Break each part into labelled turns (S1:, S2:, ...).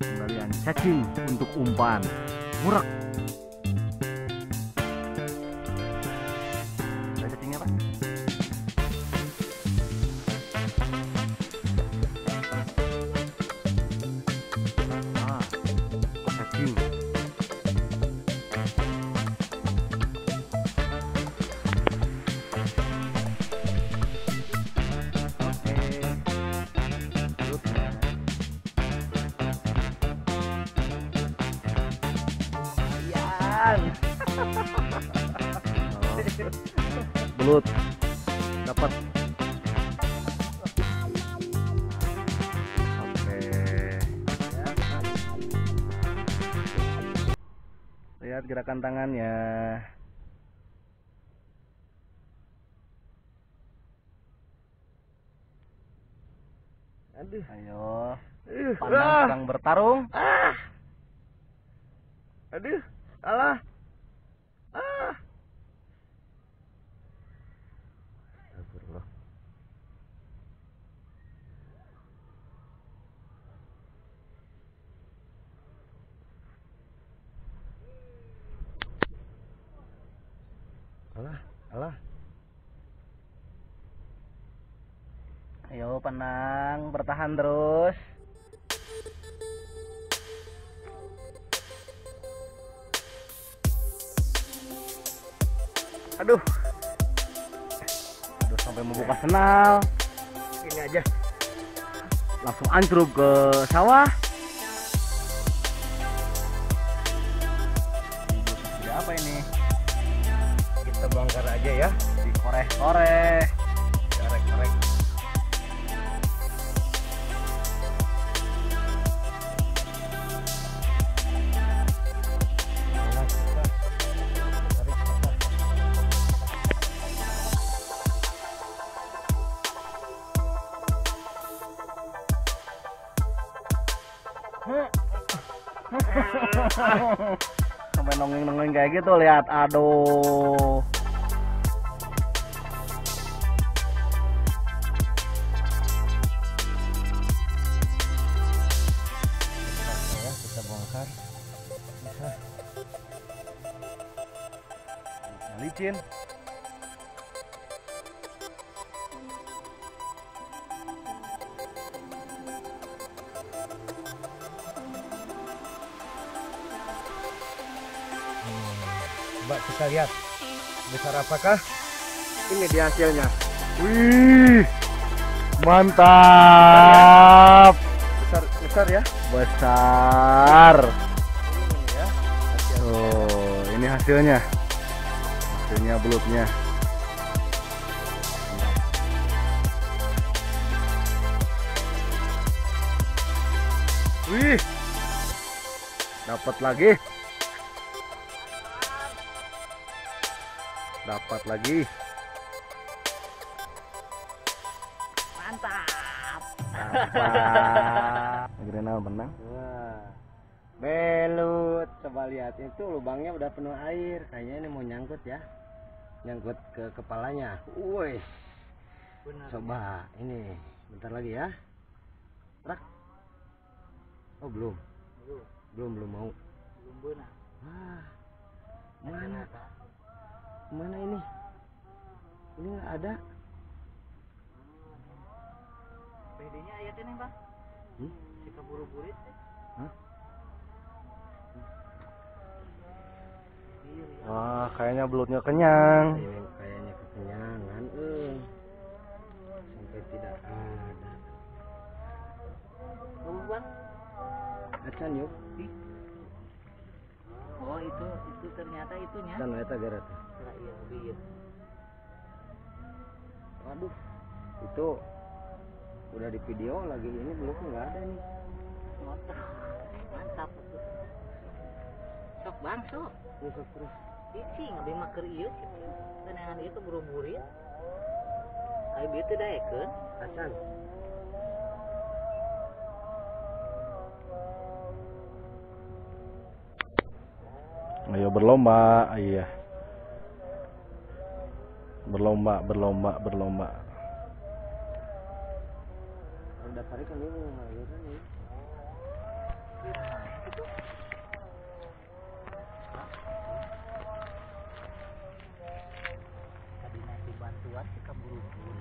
S1: Kembalian cacing untuk umpan. Murak. Ada cacingnya, Pak? Ah, cacing. Belut dapat. Oke. Lihat gerakan tangannya.
S2: Aduh,
S1: Ayo. Pandang sedang bertarung.
S2: aduh, salah. Astagfirullah. Alah.
S1: Ayo pandang, bertahan terus. Aduh. Aduh sampai membuka senal.
S2: Ini aja.
S1: Langsung anjlok ke sawah. Ini apa ini?
S2: Kita bongkar aja ya.
S1: Dikoreh-koreh.
S2: Korek.
S1: Sampai nongeng-nongeng kayak gitu, lihat. Aduh.
S2: Kita bongkar.
S1: Licin.
S2: Coba kita lihat besar apakah ini dia hasilnya.
S1: Wih, mantap.
S2: Besar ya.
S1: Besar.
S2: Ini ya hasil.
S1: Oh, ini hasilnya. Hasilnya belutnya. Wih, dapat lagi. Dapat lagi.
S3: Mantap.
S1: Dapat. Grenal menang.
S2: Wah, belut. Coba lihat, itu lubangnya udah penuh air. Kayaknya ini mau nyangkut ya, nyangkut ke kepalanya. Wih, coba ini bentar lagi ya. Rak. Oh belum mau.
S3: Belum benar.
S2: Wah, mana ini? Ini nggak ada.
S3: PD-nya ayatnya nih, Bang. Si keburu-burit teh.
S2: Hah?
S3: Iya.
S1: Wah, kayaknya belutnya kenyang.
S2: Ini kayaknya kekenyangan. Sampai tidak ada.
S3: Oh, Bang.
S2: Acan yuk.
S3: Oh, itu ternyata itunya.
S2: Acan eta garet.
S3: Nah, iya, biar.
S2: Waduh, itu udah di video lagi, ini belum nggak ada nih.
S3: Mantap. Sok Bang, sok.
S2: Besok terus.
S3: Cicing abis maker ieu tenangan itu buru-burit. Kayak bieu teh daekeun.
S2: Acan.
S1: Ayo berlomba, iya. Berlomba.
S2: Udah tarik kan ini ngalir kan ini.
S3: Tadi nanti bantuan sih kaburu-buru.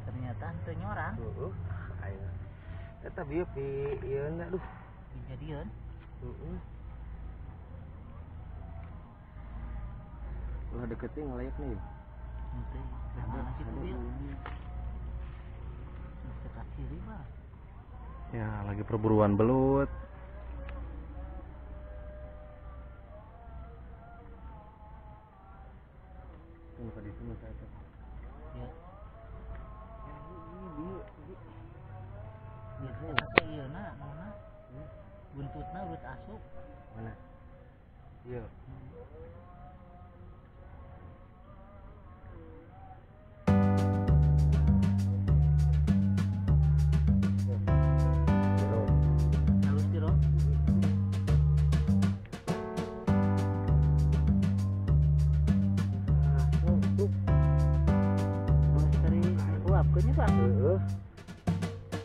S3: Ternyata henteu nyorang.
S2: Ayo. Eta bieu pi ieu na duh.
S3: Dijadian.
S2: Ulah deketin ngelayak nih.
S3: Henteu. Mana sih tuh bieu? Dekat kiri mah.
S1: Ya, lagi perburuan belut.
S2: Tunggu tadi itu saya tuh.
S3: Ya.
S2: Ini bieu.
S3: Biasanya teh ieu na, naonna? Buntutna urut asup.
S2: Mana? Iya.
S3: Halus tiro. Terus dari uapkeun nya, Bang.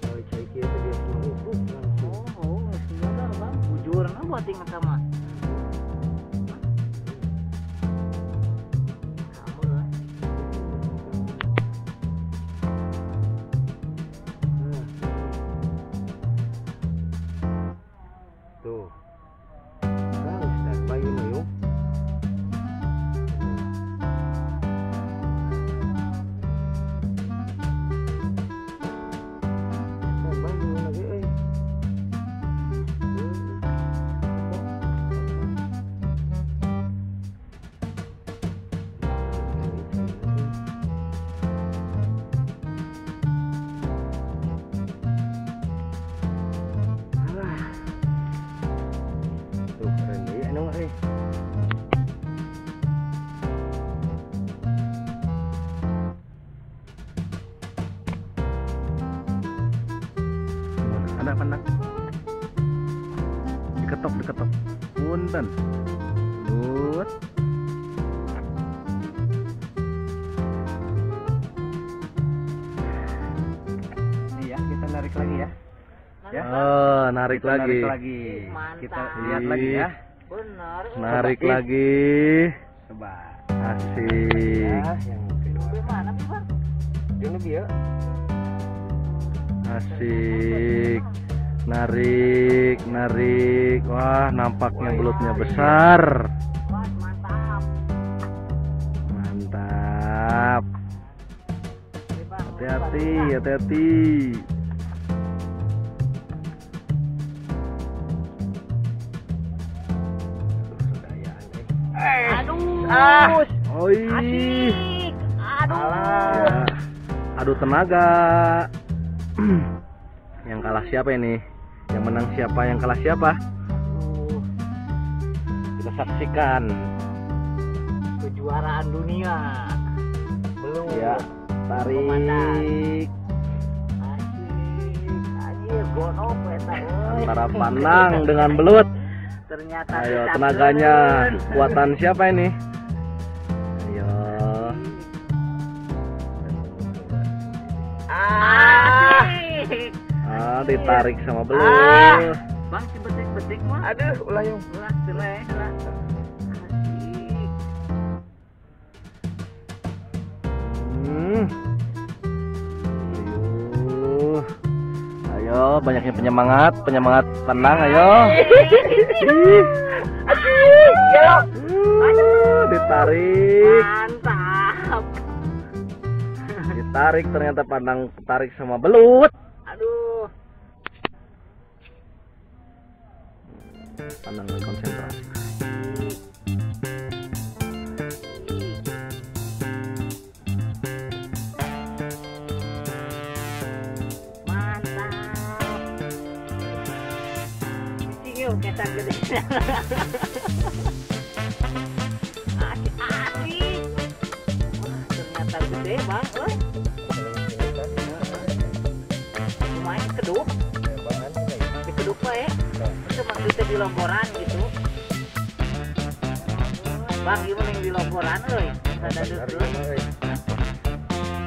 S2: Kalau cai kieu teh dia semua langsung.
S3: Oh, sudah dah, Bang. Bujurna buat inget sama.
S2: Tuh. Kan sudah bayi mayung. Kan bayi lagi euy. Tuh keren deui anu euy.
S1: Gimana? Ada pandang? Diketok. Punten. Lut.
S2: Nih ya, kita narik lagi ya.
S1: Ya. Oh, narik
S2: Kita
S1: lagi.
S2: Narik lagi.
S3: Mantap.
S2: Kita lihat lagi ya.
S3: Benar.
S1: Narik
S2: Coba,
S1: lagi.
S2: Coba.
S1: Asik.
S2: Ya, yang kedua.
S3: Bagaimana, Bang?
S2: Ini bieu.
S1: Asik. Narik. Wah, nampaknya belutnya besar.
S3: Wah, mantap.
S1: Mantap.
S3: Ini, Bang.
S1: Hati-hati.
S3: Aduh.
S1: Oi.
S3: Asik. Aduh.
S1: Ya. Adu tenaga. Yang kalah siapa ini? Yang menang siapa? Yang kalah siapa?
S3: Aduh.
S1: Kita saksikan.
S3: Kejuaraan dunia. Belum.
S1: Ya, tarik
S3: Asik. Anjir, gonop eta euy.
S1: antara Panang dengan belut.
S3: Ternyata
S1: Ayo,
S3: bisa
S1: tenaganya.
S3: keren.
S1: Kuatan siapa ini? Ayo.
S3: Asik.
S1: Ditarik sama belut.
S3: Bang, si betik-betik mah.
S2: Aduh, ulah yung.
S3: Ulah, seleh, ulah. Asik.
S1: Ayo, banyaknya penyemangat Panang, ayo. Ditarik.
S3: Mantap.
S1: Ditarik, ternyata Panang ketarik sama belut.
S3: Aduh.
S1: Panang konsentrasi.
S3: Mantap. Cicing yuk, ketak gede. Asik. Wah, ternyata gede, Bang. Lumayan keduk. Di keduk ya. Itu maksudnya di longgoran gitu. Bang, gimana yang di longgoran euy? Sada deukeun.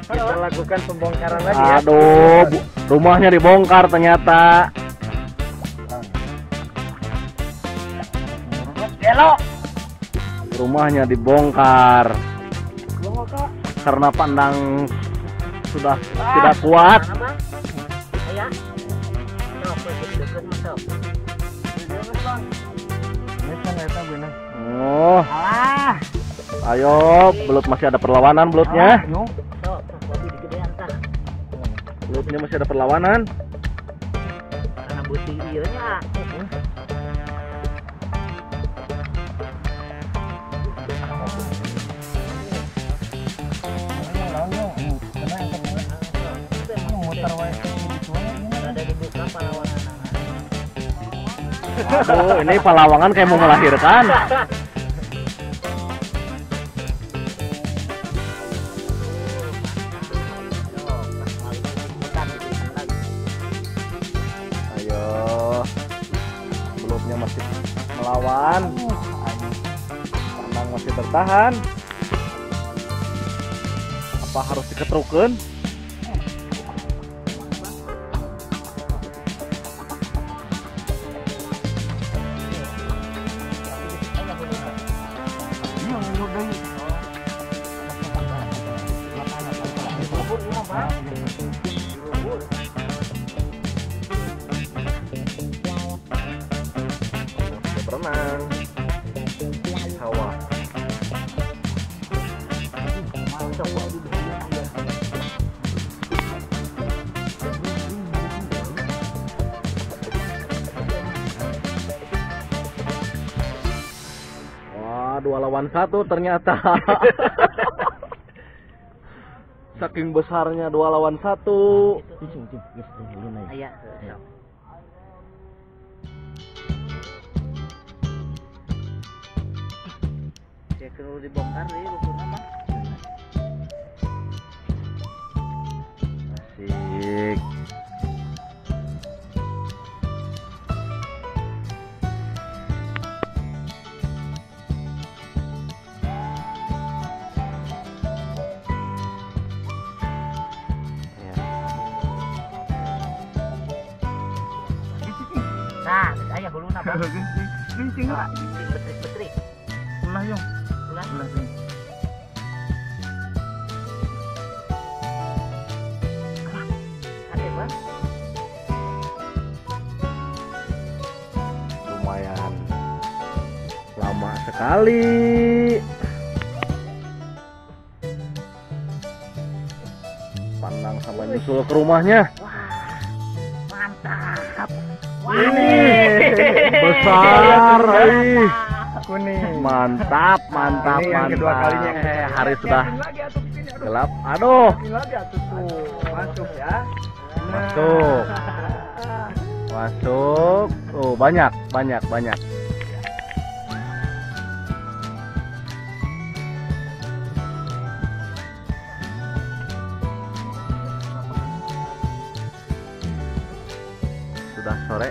S2: Kita lakukan pembongkaran lagi ya.
S1: Aduh, rumahnya dibongkar ternyata.
S2: Belok.
S1: Rumahnya dibongkar karena pandang sudah tidak kuat.
S3: Mana, Bang? Aya. Sok, deket masuk.
S1: Oh,
S2: Alah.
S1: ayo, belut masih ada perlawanan belutnya.
S3: Sok, kopi digedean tah.
S1: Belutnya masih ada perlawanan.
S3: Karena buti ieu nya. Ada dibuka pahlawanan.
S1: Aduh, ini Palawangan kayak mau melahirkan. Ayo, belutnya masih melawan. Pandang masih bertahan. Apa harus diketrukeun? Berenang sawah. Wah, 2 lawan 1 ternyata. Saking besarnya 2 lawan 1.
S3: Aya. Ya kalau dibongkar deh lukurna mah.
S1: Asik.
S3: Nah, aya huluna Bang.
S2: Kencing lah.
S3: Betrik-betrik.
S2: Ulah yong.
S3: Ulah.
S2: Ulah sih.
S3: Ade Bang.
S1: Lumayan lama sekali. Pandang sampai nyusul ke rumahnya.
S3: Mantap.
S1: Ini besar, ih.
S2: Kuning.
S1: Mantap, mantap,
S2: Ini yang
S1: mantap.
S2: kedua kalinya.
S1: Hari sudah gelap. Aduh,
S2: Lagi atuh tuh. Masuk ya.
S1: masuk, masuk. Oh, banyak, banyak, banyak. Sudah sore.